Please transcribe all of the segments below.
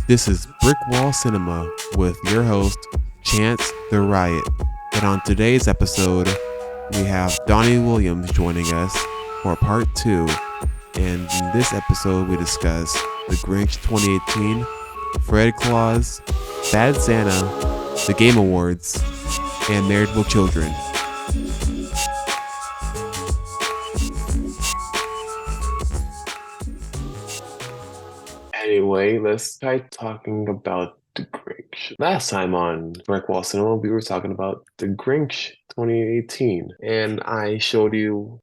This is Brick Wall Cinema with your host, Chance the Riot. And on today's episode, we have Donnie Williams joining us for part 2. And in this episode, we discuss The Grinch 2018, Fred Claus, Bad Santa, the Game Awards, and Married with Children. Anyway, let's try talking about The Grinch. Last time on Brick Wall Cinema, we were talking about The Grinch 2018, and I let you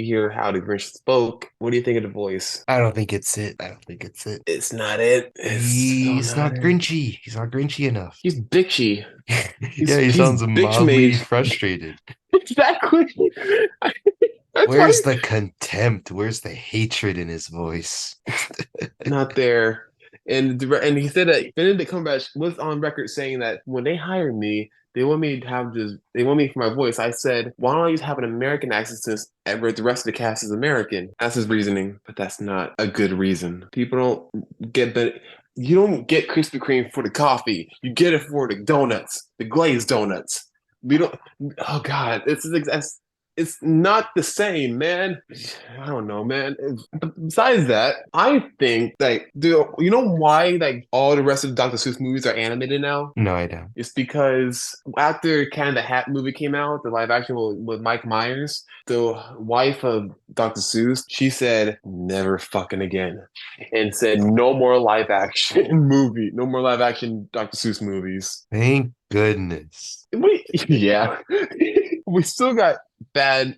hear how The Grinch spoke. What do you think of the voice? I don't think it's it. It's not it. It's He's still not not it. Grinchy. He's not Grinchy enough. He's bitchy. Yeah, he He's sounds bitch mildly made. frustrated. Exactly. That's why Where's the contempt? Where's the hatred in his voice? not there. And he said that Benedict Cumberbatch was on record saying that when they hired me, they want me to have this. They want me for my voice. I said, why don't I just have an American accent since the rest of the cast is American? That's his reasoning, but that's not a good reason. People don't get that. You don't get Krispy Kreme for the coffee. You get it for the donuts, the glazed donuts. We don't. Oh God, it's not the same, man. I don't know, man. Besides that, I think you know why all the rest of the Dr. Seuss movies are animated now? No, I don't. It's because after Cat in the Hat movie came out, the live action with Mike Myers, the wife of Dr. Seuss, she said never fucking again, and said no more live action no more live action Dr. Seuss movies. Thank goodness. Yeah, we still got bad.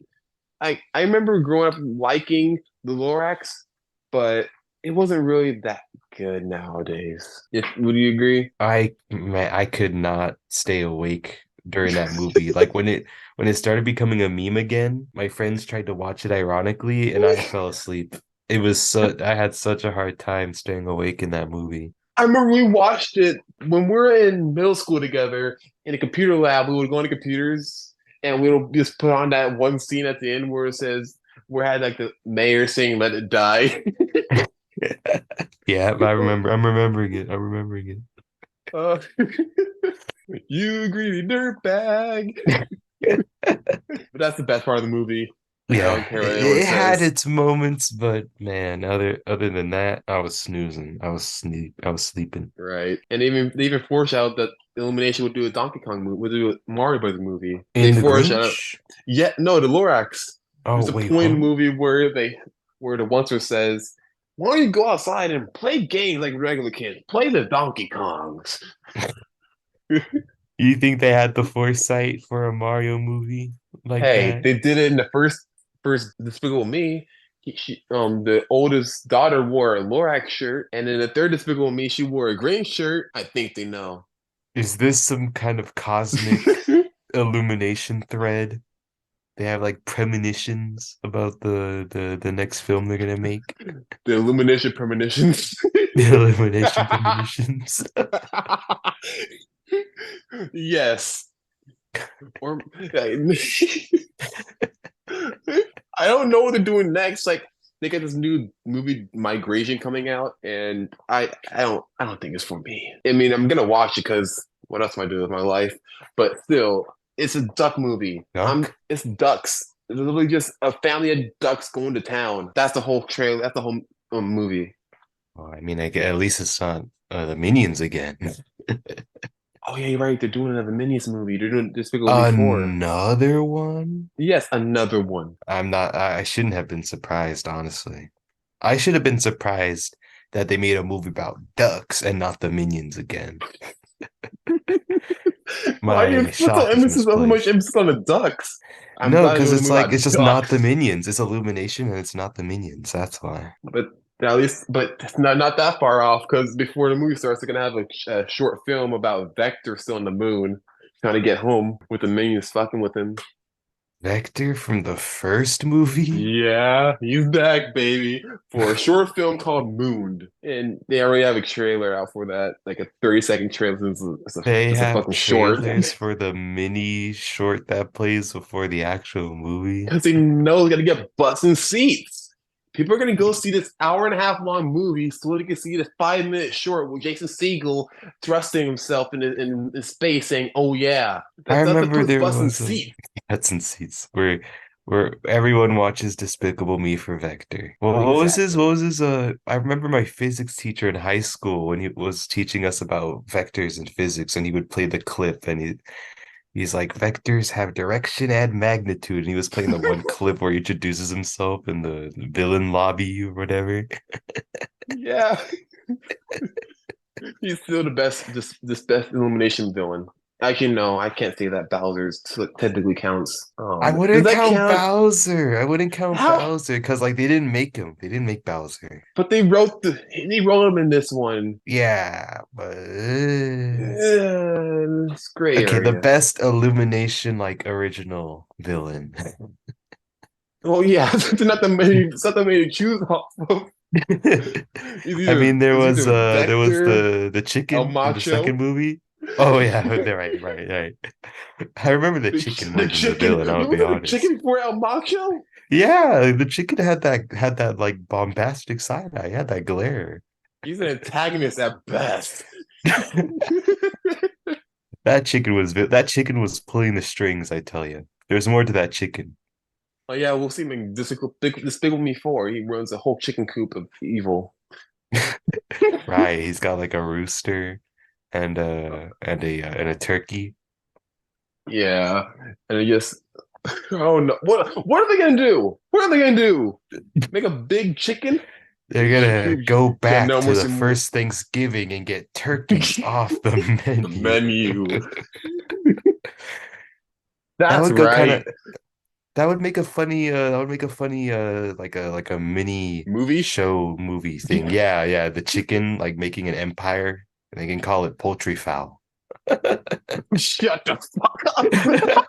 I remember growing up liking the Lorax, but it wasn't really that good nowadays. Would you agree? I could not stay awake during that movie. Like when it started becoming a meme again, my friends tried to watch it ironically, and I fell asleep. I had such a hard time staying awake in that movie. I remember we watched it when we were in middle school together in a computer lab. We would go into computers and we would just put on that one scene at the end where it says, we had like the mayor saying, "Let it die." Yeah, I'm remembering it. I'm remembering it. Uh, you greedy dirtbag. But that's the best part of the movie. I don't Yeah, care what anyone it had says. its moments, but man, other than that, I was snoozing. I was sleeping. Right. And they even foreshadowed that Illumination would do a Donkey Kong movie, would do a Mario Brothers movie. They In the foreshadowed. Grinch? Yeah, no, the Lorax. Oh There's a wait, point in the what? movie where the oncer says, "Why don't you go outside and play games like regular kids? Play the Donkey Kongs." You think they had the foresight for a Mario movie like Hey, that? they did it in the first Despicable Me. The oldest daughter wore a Lorax shirt, and in the third Despicable Me, she wore a green shirt. I think they know. Is this some kind of cosmic illumination thread? They have like premonitions about the next film they're gonna make. The Illumination premonitions. The illumination premonitions. Yes. Or I don't know what they're doing next. Like they got this new movie Migration coming out, and I don't think it's for me. I mean, I'm gonna watch it because what else am I doing with my life? But still, it's a duck movie. Duck? It's ducks. It's literally just a family of ducks going to town. That's the whole trailer. That's the whole movie. Well, I mean, at least it's not the Minions again. Oh yeah, you're right. They're doing another Minions movie. They're doing Despicable Me 4. Another one? Yes, another one. I shouldn't have been surprised, honestly. I should have been surprised that they made a movie about ducks and not the Minions again. Why do you My put shock is so much misplaced. emphasis on the ducks? I'm No, glad they're because doing a it's movie like about it's just not the ducks. Minions. It's Illumination and it's not the Minions. That's why. But at least, but it's not that far off because before the movie starts, they're gonna have a short film about Vector still on the moon, trying to get home with the minions fucking with him. Vector from the first movie? Yeah, he's back, baby, for a short film called Mooned, and they already have a trailer out for that, like a 30-second trailer. They It's a have fucking short trailers for the mini short that plays before the actual movie. because they know they gotta get butts and seats. People are gonna go see this hour and a half long movie so they can see this 5 minute short with Jason Segel thrusting himself in space, saying, "Oh yeah, I that's the remember there busting was a seat." Hudson Seats where everyone watches Despicable Me for Vector. Well, what was his? Exactly. What was his? I remember my physics teacher in high school when he was teaching us about vectors in physics, and he would play the clip, and he's like, vectors have direction and magnitude, and he was playing the one clip where he introduces himself in the villain lobby or whatever. Yeah, he's still the best. This best Illumination villain. Actually, no, I can't say that Bowser's technically counts. I Does wouldn't that count count? Bowser. I wouldn't count How? Bowser because like they didn't make him. They didn't make Bowser. But they wrote him in this one. Yeah, but It's gray okay, the area. best Illumination like original villain. Well, yeah, it's not that many to choose off of. I mean, It's either there was Vector, the El chicken in the second Macho, movie. Oh yeah, right. I remember the chicken more the than the chicken. villain, I'll You be remember the honest. chicken for El Macho? Yeah, the chicken had that like bombastic side eye, had that glare. He's an antagonist at best. That chicken was pulling the strings, I tell you. There's more to that chicken. Oh yeah, we'll see him in Despicable Me 4. He runs a whole chicken coop of evil. Right, he's got like a rooster and a turkey. Yeah, and I guess oh no, what are they gonna do? What are they gonna do? Make a big chicken? They're gonna go Yeah, back no to more. the first Thanksgiving and get turkeys off the The menu. menu. That That's would go kind right. of that would make a funny like a mini Movie? show movie thing. Yeah, the chicken like making an empire and they can call it poultry fowl. Shut the fuck up.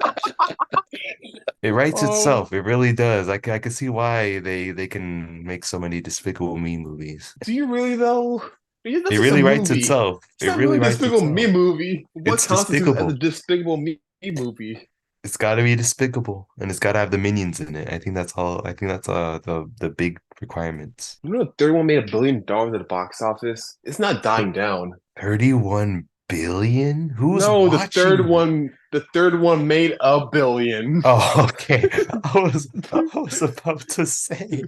It writes Oh, itself. It really does. I can see why they can make so many Despicable Me movies. do you really though? Yeah, that's It just a really writes movie. itself. It's It not really really a writes Despicable Me itself. movie. What It's constitutes as a despicable. Despicable Me movie? It's got to be despicable, and it's got to have the minions in it. I think that's all. I think that's the big requirements. You know, the third one made $1 billion at the box office. It's not Th- dying down. 31 billion? Who's No, watching? the third one made $1 billion. Oh, okay. I was about to say.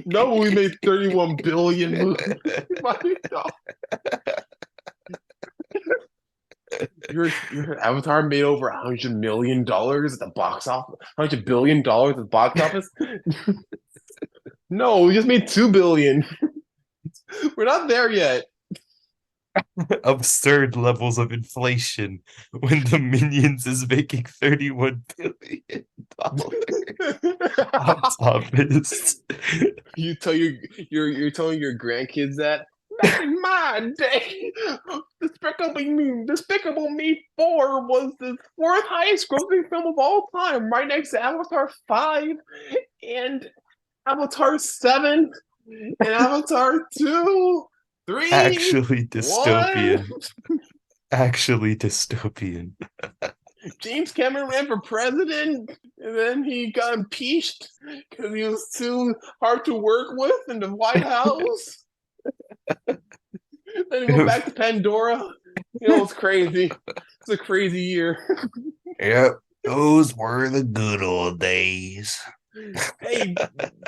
No, we made 31 billion movies. My God. Your Avatar made over $100 million at the box office. $100 billion at the box office. No, we just made 2 billion. We're not there yet. Absurd levels of inflation when the Minions is making $31 billion box office. You tell you're telling your grandkids that back in my day, Despicable Me 4 was the fourth highest grossing film of all time, right next to Avatar 5 and Avatar 7 and Avatar 2, 3, Actually 1. dystopian. Actually dystopian. James Cameron ran for president, and then he got impeached because he was too hard to work with in the White House. Then he went back to Pandora. You know, it's crazy. It's a crazy year. Yep, those were the good old days. Hey,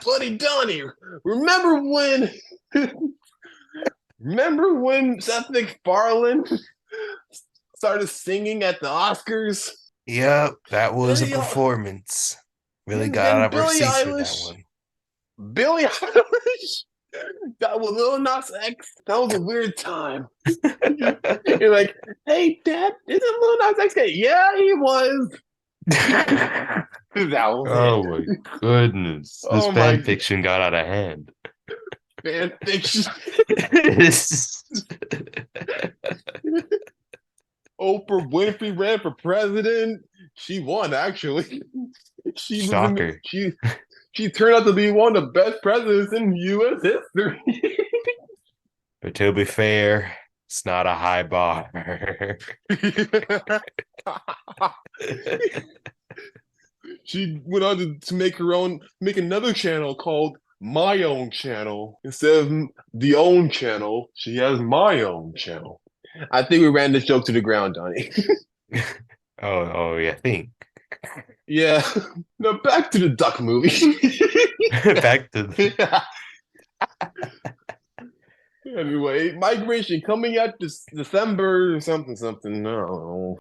Bloody Donnie, remember when? Remember when Seth MacFarlane started singing at the Oscars? Yep, that was a And, performance. Really and got then out of our seats for that one. Billie Eilish, that was Lil Nas X. That was a weird time. You're like, hey, Dad, isn't Lil Nas X gay? Yeah, he was. That was it. Oh my goodness. This Oh fan my fiction got out of hand. fan fiction. Oprah Winfrey ran for president. She won, actually. She was in, Shocker. she turned out to be one of the best presidents in U.S. history. But to be fair, it's not a high bar. She went on to make another channel called My Own Channel. Instead of the own channel, she has My Own Channel. I think we ran this joke to the ground, Donnie. Oh, yeah, think. Yeah. Now back to the duck movie. Back to the, Yeah. Anyway, Migration coming out this December or something, something. No.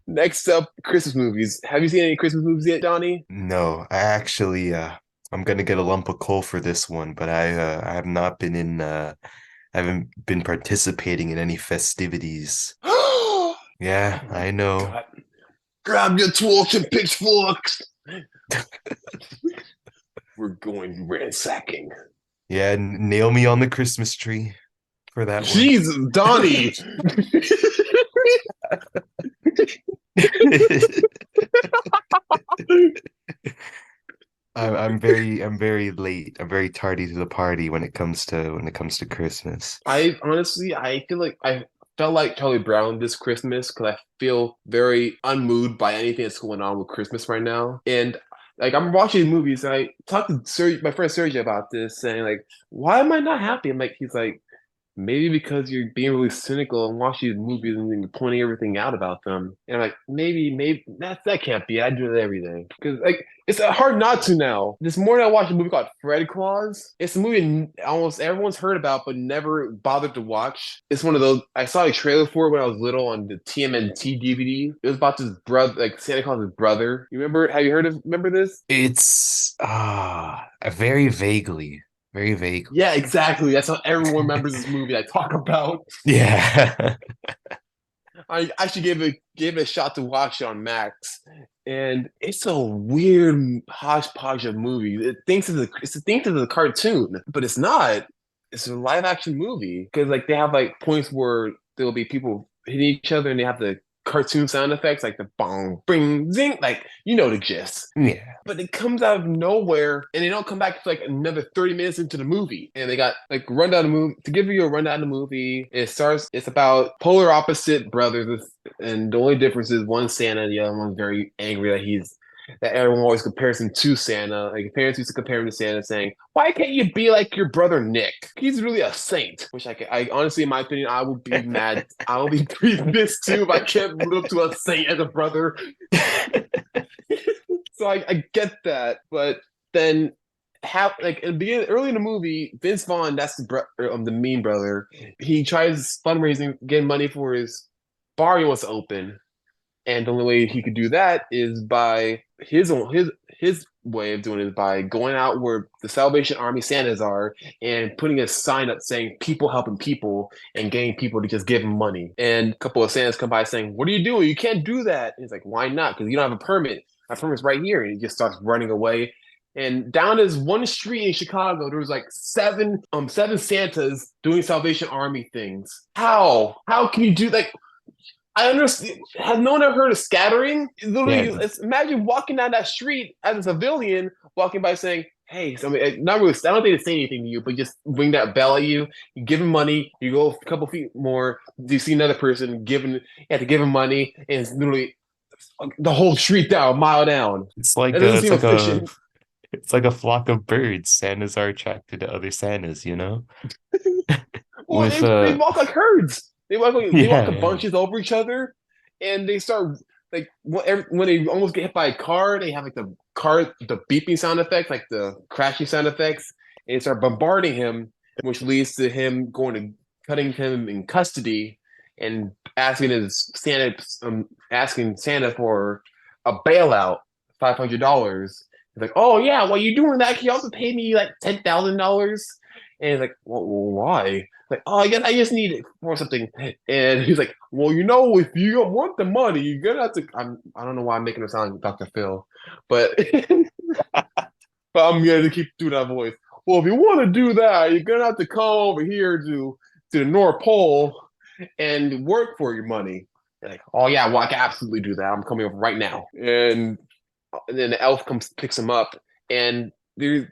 Next up, Christmas movies. Have you seen any Christmas movies yet, Donnie? no, I actually I'm gonna get a lump of coal for this one, but I have not been in I haven't been participating in any festivities. Oh Yeah, my I know. God. Grab your torch and pitchforks. We're going ransacking. Yeah, nail me on the Christmas tree for that one. Jesus, Donnie. I'm very late. I'm very tardy to the party when it comes to Christmas. I honestly, I feel like I felt like Charlie Brown this Christmas because I feel very unmoved by anything that's going on with Christmas right now. And like I'm watching movies, and I talked to my friend Sergey about this, saying like, "Why am I not happy?" I'm like, he's like, maybe because you're being really cynical and watching these movies and then you're pointing everything out about them. And I'm like, maybe that can't be. I do that every day because like it's hard not to now. This morning I watched a movie called Fred Claus. It's a movie almost everyone's heard about but never bothered to watch. It's one of those I saw a trailer for it when I was little on the TMNT DVD. It was about this brother, like Santa Claus's brother. You remember? Have you heard of? Remember this? It's very vaguely, very vaguely. Yeah, exactly. That's how everyone remembers this movie I talk about. Yeah. I actually gave it a shot to watch it on Max, and it's a weird hodgepodge of movies. It thinks it's a cartoon, but it's not. It's a live action movie because like they have like points where there'll be people hitting each other, and they have the cartoon sound effects like the bong, bing, zing, like you know the gist. Yeah. But it comes out of nowhere, and they don't come back to like another 30 minutes into the movie. And they got like rundown the movie to give you a rundown of the movie. It's about polar opposite brothers, and the only difference is one's Santa, the other one's very angry that everyone always compares him to Santa. Like parents used to compare him to Santa, saying, "Why can't you be like your brother Nick? He's really a saint." Which I honestly, in my opinion, I would be mad. I would be pretty pissed too if I can't live up to a saint as a brother. So I get that, but then have like in the beginning, early in the movie, Vince Vaughn, that's the mean brother. He tries fundraising, getting money for his bar he wants to open, and the only way he could do that is by his way of doing it is by going out where the Salvation Army Santas are and putting a sign up saying "People helping people" and getting people to just give him money. And a couple of Santas come by saying, "What are you doing? You can't do that." And he's like, "Why not? Because you don't have a permit. My permit's right here." And he just starts running away. And down this one street in Chicago, there was like seven Santas doing Salvation Army things. How can you do like I understand. Has no one ever heard of scattering? Literally, Yeah. imagine walking down that street as a civilian, walking by saying, "Hey, somebody." Not really. I don't think they say anything to you, but just ring that bell at you. You give them money. You go a couple feet more. You see another person giving. You have to give him money, and it's literally the whole street down, a mile down. That doesn't seem efficient. it's like a flock of birds. Santas are attracted to other Santas, you know? Well, With they walk like herds. They walk yeah, in yeah. bunches over each other, and they start like when they almost get hit by a car, they have like the beeping sound effects, like the crashing sound effects, and they start bombarding him, which leads to him cutting him in custody and asking Santa for a bailout, $500. He's like, "Oh yeah, well you doing that? Can you also pay me like $10,000?" And he's like, "Well, why?" Like, "Oh, I just need it for something." And he's like, "Well, if you don't want the money, you're gonna have to." I don't know why I'm making it sound like Dr. Phil, but but I'm gonna keep doing that voice. "Well, if you want to do that, you're gonna have to come over here to the North Pole and work for your money." They're like, "Oh yeah, well I can absolutely do that. I'm coming over right now." And then the elf comes picks him up, and there's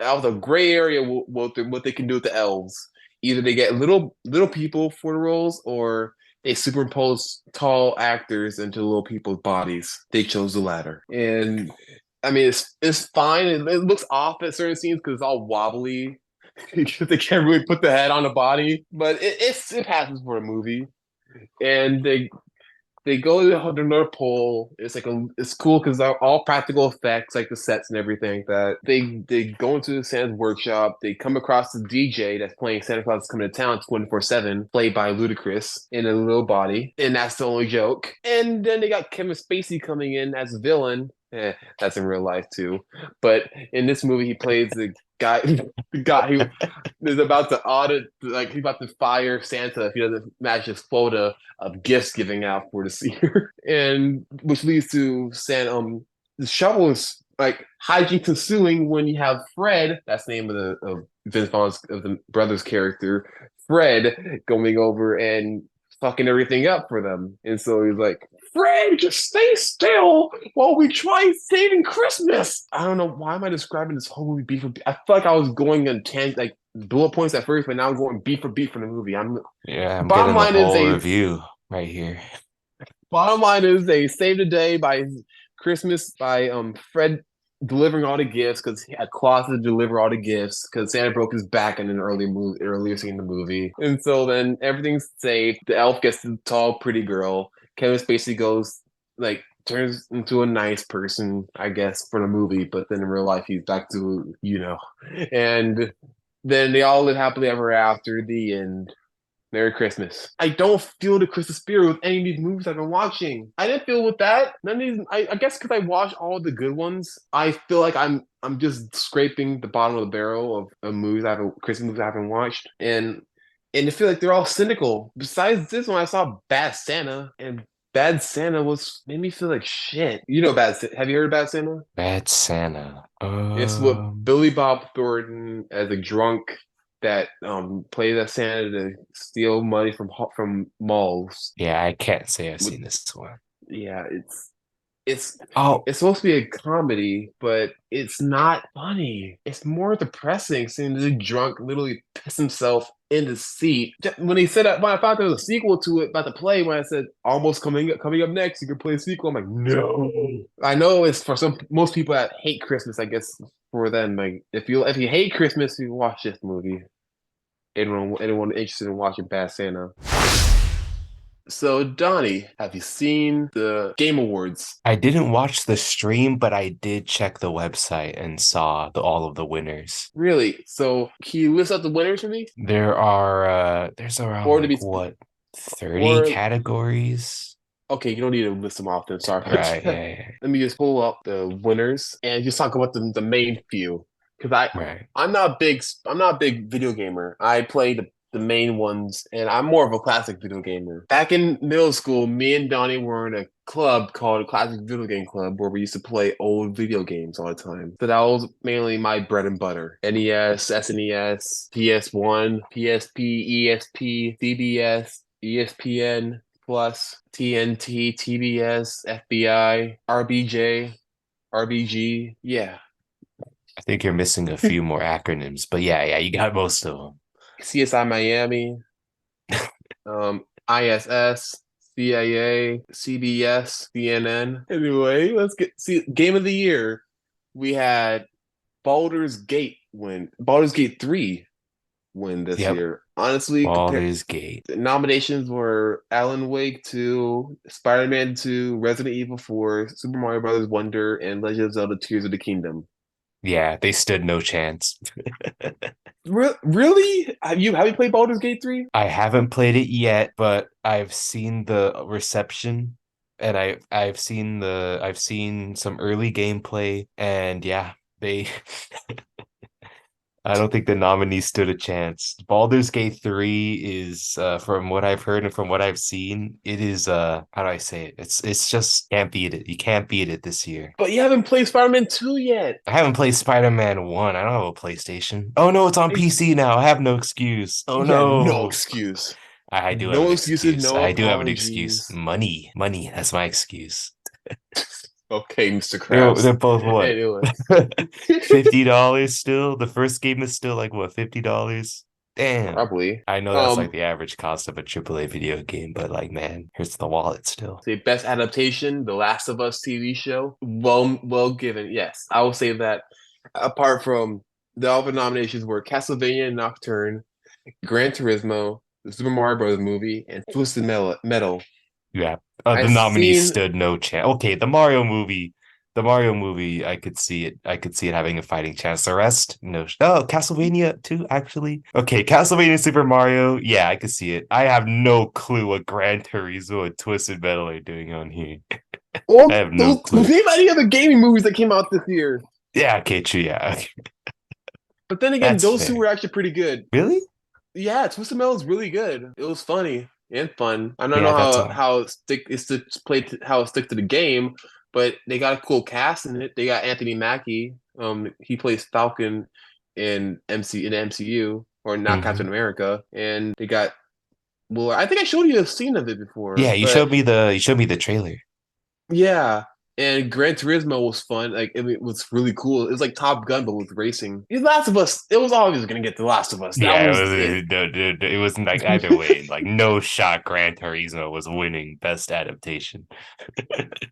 out of a gray area what they can do with the elves. Either they get little people for the roles, or they superimposed tall actors into little people's bodies. They chose the latter. And I mean, it's fine. It looks off at certain scenes because it's all wobbly because they can't really put the head on the body. But it passes for a movie. And they go to the North Pole. It's cool because they're all practical effects, like the sets and everything. That they go into Santa's workshop. They come across the DJ that's playing Santa Claus is Coming to Town 24/7, played by Ludacris in a little body, and that's the only joke. And then they got Kevin Spacey coming in as a villain. That's in real life too, but in this movie he plays the guy, the guy who is about to audit, like he's about to fire Santa if he doesn't match his quota of gifts giving out for this year, and which leads to the shovel is like hijinks ensuing when you have Fred, that's the name of Vince Vaughn's of the brother's character, Fred, going over and fucking everything up for them, and so he's like, Fred, just stay still while we try saving Christmas. I don't know why am I describing this whole movie beat for beat. I feel like I was going on like bullet points at first, but now I'm going beat for beat for the movie. Yeah, I'm Bottom getting the line is whole they review right here. Bottom line is they saved the day by Christmas by Fred delivering all the gifts because he had Claus to deliver all the gifts because Santa broke his back in an earlier scene in the movie, and so then everything's safe. The elf gets the tall, pretty girl. Kevin Spacey goes like turns into a nice person, I guess, for the movie, but then in real life he's back to and then they all live happily ever after. The end. Merry Christmas. I don't feel the Christmas spirit with any of these movies I've been watching. I didn't feel with that. None of these. I guess because I watched all the good ones, I feel like I'm just scraping the bottom of the barrel of movies Christmas movies I haven't watched, and I feel like they're all cynical. Besides this one, I saw Bad Santa, and Bad Santa made me feel like shit. You know Have you heard of Bad Santa? Bad Santa. It's what Billy Bob Thornton as a drunk that plays as Santa to steal money from malls. Yeah, I can't say I've seen this one. Yeah, it's Oh, it's supposed to be a comedy, but it's not funny. It's more depressing seeing the drunk literally piss himself in the seat. When he said that, when I found there was a sequel to it about to play, when I said almost coming up next, you can play a sequel. I'm like, no. I know it's for most people that hate Christmas. I guess for them, like if you hate Christmas, you watch this movie. Anyone interested in watching Bad Santa? So, Donnie, have you seen the Game Awards? I didn't watch the stream, but I did check the website and saw all of the winners. Really? So, can you list out the winners for me? There's around Or to be, like what, 30 or categories? okay, you don't need to list them off then. Sorry about Right, that. yeah, yeah. Let me just pull up the winners and just talk about the main few. Because Right. I'm not a big video gamer. I play the main ones, and I'm more of a classic video gamer. Back in middle school, me and Donnie were in a club called a Classic Video Game Club where we used to play old video games all the time. So that was mainly my bread and butter. NES, SNES, PS1, PSP, ESP, CBS, ESPN, Plus, TNT, TBS, FBI, RBJ, RBG. Yeah. I think you're missing a few more acronyms, but yeah, you got most of them. CSI Miami, ISS, CIA, CBS, CNN. Anyway, Game of the Year. We had Baldur's Gate 3 win this Yep. year. Honestly, Baldur's Gate. the nominations were Alan Wake 2, Spider-Man 2, Resident Evil 4, Super Mario Bros. Wonder, and Legend of Zelda Tears of the Kingdom. Yeah, they stood no chance. Really? Have you played Baldur's Gate 3? I haven't played it yet, but I've seen the reception and I've seen some early gameplay, and yeah, they I don't think the nominees stood a chance. Baldur's Gate 3 is from what I've heard and from what I've seen, it is how do I say it? It's just can't beat it. You can't beat it this year. But you haven't played Spider-Man 2 yet. I haven't played Spider-Man 1. I don't have a PlayStation. Oh no, it's on PC now. I have no excuse. Oh Yeah, no no. excuse. I do have No an excuses, excuse. no I do have an excuse. apologies. Money. Money. That's my excuse. Okay, Mr. Krabs. They're both what? Anyway. $50 still? The first game is still like what, $50? Damn. probably. I know that's like the average cost of a AAA video game, but like, man, hurts the wallet still. Say best adaptation, The Last of Us TV show. Well given. Yes, I will say that. Apart from the other nominations were Castlevania Nocturne, Gran Turismo, the Super Mario Bros. Movie, and Twisted Metal. Yeah. The I've nominees seen. stood no chance. Okay, the Mario movie, I could see it. I could see it having a fighting chance. The rest, no. Oh, Castlevania too, actually. Okay, Castlevania Super Mario. Yeah, I could see it. I have no clue what Gran Turismo and Twisted Metal are doing on here. I Well, have no those clue. name any other gaming movies that came out this year. Yeah, okay, true. Yeah, okay. But then again, That's those two fair. were actually pretty good. Really? Yeah, Twisted Metal is really good. It was funny and fun. I don't know Yeah, that's how it sticks to the game, but they got a cool cast in it. They got Anthony Mackie. He plays Falcon in the MCU or not Captain mhm. America, and they got. Well, I think I showed you a scene of it Yeah, before, but you showed me the trailer. yeah. And Gran Turismo was fun. Like it was really cool. It was like Top Gun, but with racing. The Last of Us. It was always gonna get The Last of Us. That Yeah, was it. it wasn't like either way. Like no shot Gran Turismo was winning best adaptation.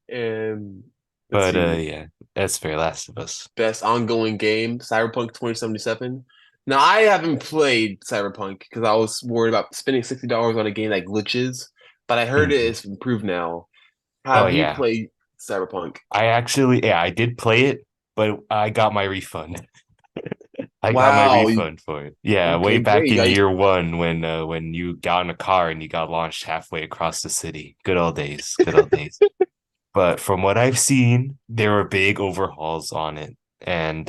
And let's But see, yeah, that's fair. Last of Us. best ongoing game, Cyberpunk 2077. Now I haven't played Cyberpunk because I was worried about spending $60 on a game that glitches, but I heard it Mhm. is improved now. Oh Have you yeah. played Cyberpunk? I did play it, but I got my refund. I got my Wow. refund for it. Yeah, way Okay, back great. in year one when you got in a car and you got launched halfway across the city. Good old days. Good old days. But from what I've seen, there were big overhauls on it. And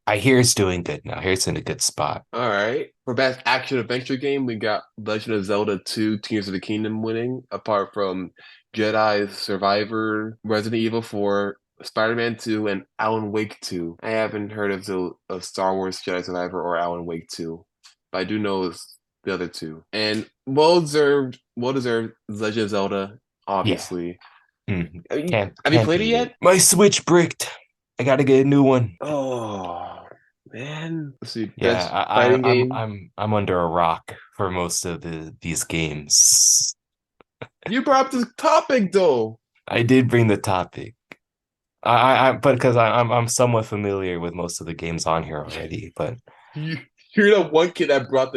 I hear it's doing good now. I hear it's in a good spot. All right. For best action adventure game, we got Legend of Zelda 2 Tears of the Kingdom winning, apart from Jedi Survivor, Resident Evil 4, Spider-Man 2, and Alan Wake 2. I haven't heard of Star Wars Jedi Survivor or Alan Wake 2, but I do know it's the other two. And well deserved Legend of Zelda, Yeah. obviously. Mhm. Can't Have you can't played it beat it. yet? My Switch bricked. I gotta get a new one. Oh man. Let's see, Yeah, best fighting game. I'm under a rock for most of these games. You brought up this topic though. I did bring the topic. But because I'm somewhat familiar with most of the games on here already. But You, you're the one kid that brought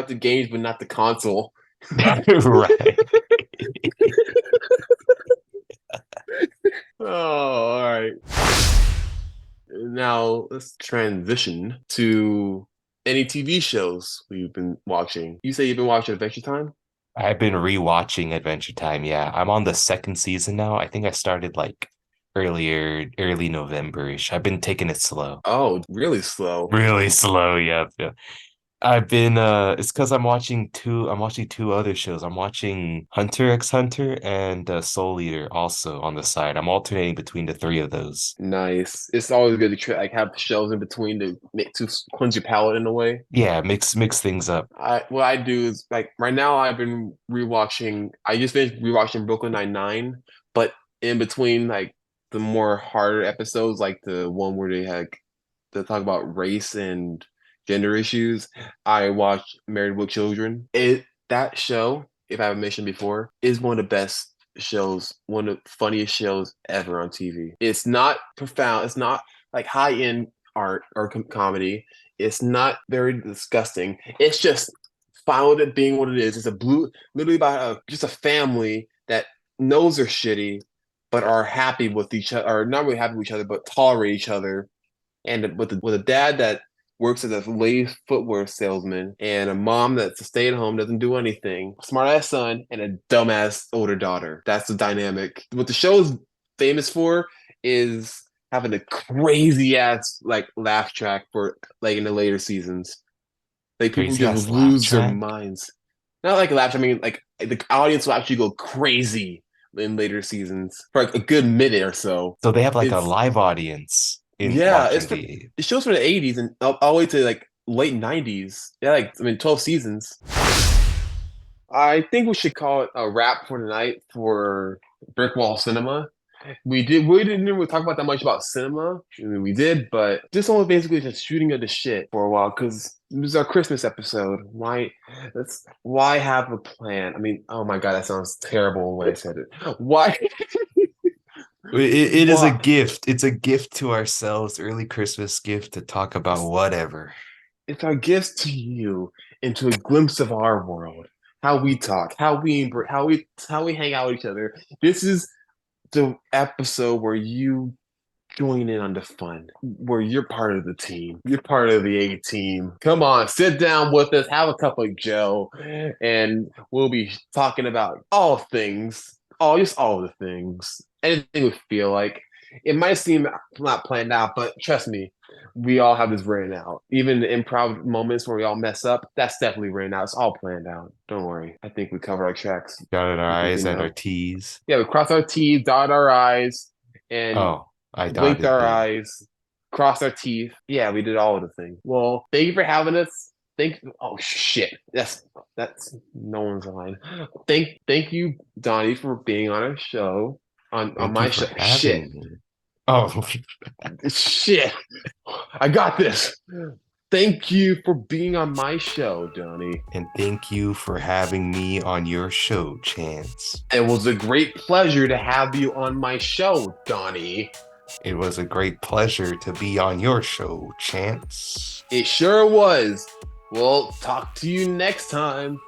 the games, but not the console. right. Oh, all right. Now let's transition to any TV shows we've been watching. You say you've been watching Adventure Time? I've been rewatching Adventure Time. Yeah, I'm on the second season now. I think I started like early November-ish. I've been taking it slow. Oh, really slow. Really slow, yeah. Yeah. I've been it's because I'm watching two other shows. I'm watching Hunter x Hunter and Soul Eater also on the side. I'm alternating between the three of those. Nice. It's always good to like have shows in between to cleanse your palate in a way. Yeah, mix things up. What I do is like right now I've been rewatching. I just finished rewatching Brooklyn Nine-Nine, but in between like the more harder episodes, like the one where they talk about race and gender issues, I watched Married with Children. That show, if I haven't mentioned before, is one of the best shows, one of the funniest shows ever on TV. It's not profound. It's not like high end art or comedy. It's not very disgusting. It's just fine with it being what it is. It's literally about just a family that knows they're shitty, but are happy with each other, or not really happy with each other, but tolerate each other. And with a dad that works as a ladies footwear salesman, and a mom that's a stay at home, doesn't do anything, smart ass son, and a dumbass older daughter. That's the dynamic. What the show is famous for is having a crazy ass like laugh track for like in the later seasons. Like people Crazy just ass laugh lose their track. minds. Not like a laugh. I mean, like the audience will actually go crazy in later seasons for like a good minute or so. So they have like a It's live audience in yeah, watching the. it shows from the '80s and all the way to like late '90s. Yeah, like I mean, 12 seasons. I think we should call it a wrap for tonight for Brick Wall Cinema. We didn't really talk about that much about cinema. I mean, we did, but this one was basically just shooting at the shit for a while because it was our Christmas episode. Why have a plan? I mean, oh my God, that sounds terrible when I said it. Why? It is a Why? gift. It's a gift to ourselves, early Christmas gift to talk about whatever. It's our gift to you into a glimpse of our world, how we talk, how we hang out with each other. This is the episode where you join in on the fun, where you're part of the team. You're part of the A team. Come on, sit down with us, have a cup of Joe, and we'll be talking about all things, all the things. Anything we feel like. It might seem not planned out, but trust me, we all have this written out. Even the improv moments where we all mess up, that's definitely written out. It's all planned out. Don't worry. I think we cover our tracks. Dotted our I think we I's and our know. T's. Yeah, we crossed our T's, dotted our I's, and Oh, I blinked dotted our them. eyes, crossed our teeth. Yeah, we did all of the things. Well, thank you for having us. Oh shit, that's no one's line. Thank you, Donnie, for being on our show. On Thank you my for show. Shit, having me. Oh, shit. I got this. Thank you for being on my show, Donnie. and thank you for having me on your show, Chance. It was a great pleasure to have you on my show, Donnie. It was a great pleasure to be on your show, Chance. It sure was. We'll talk to you next time.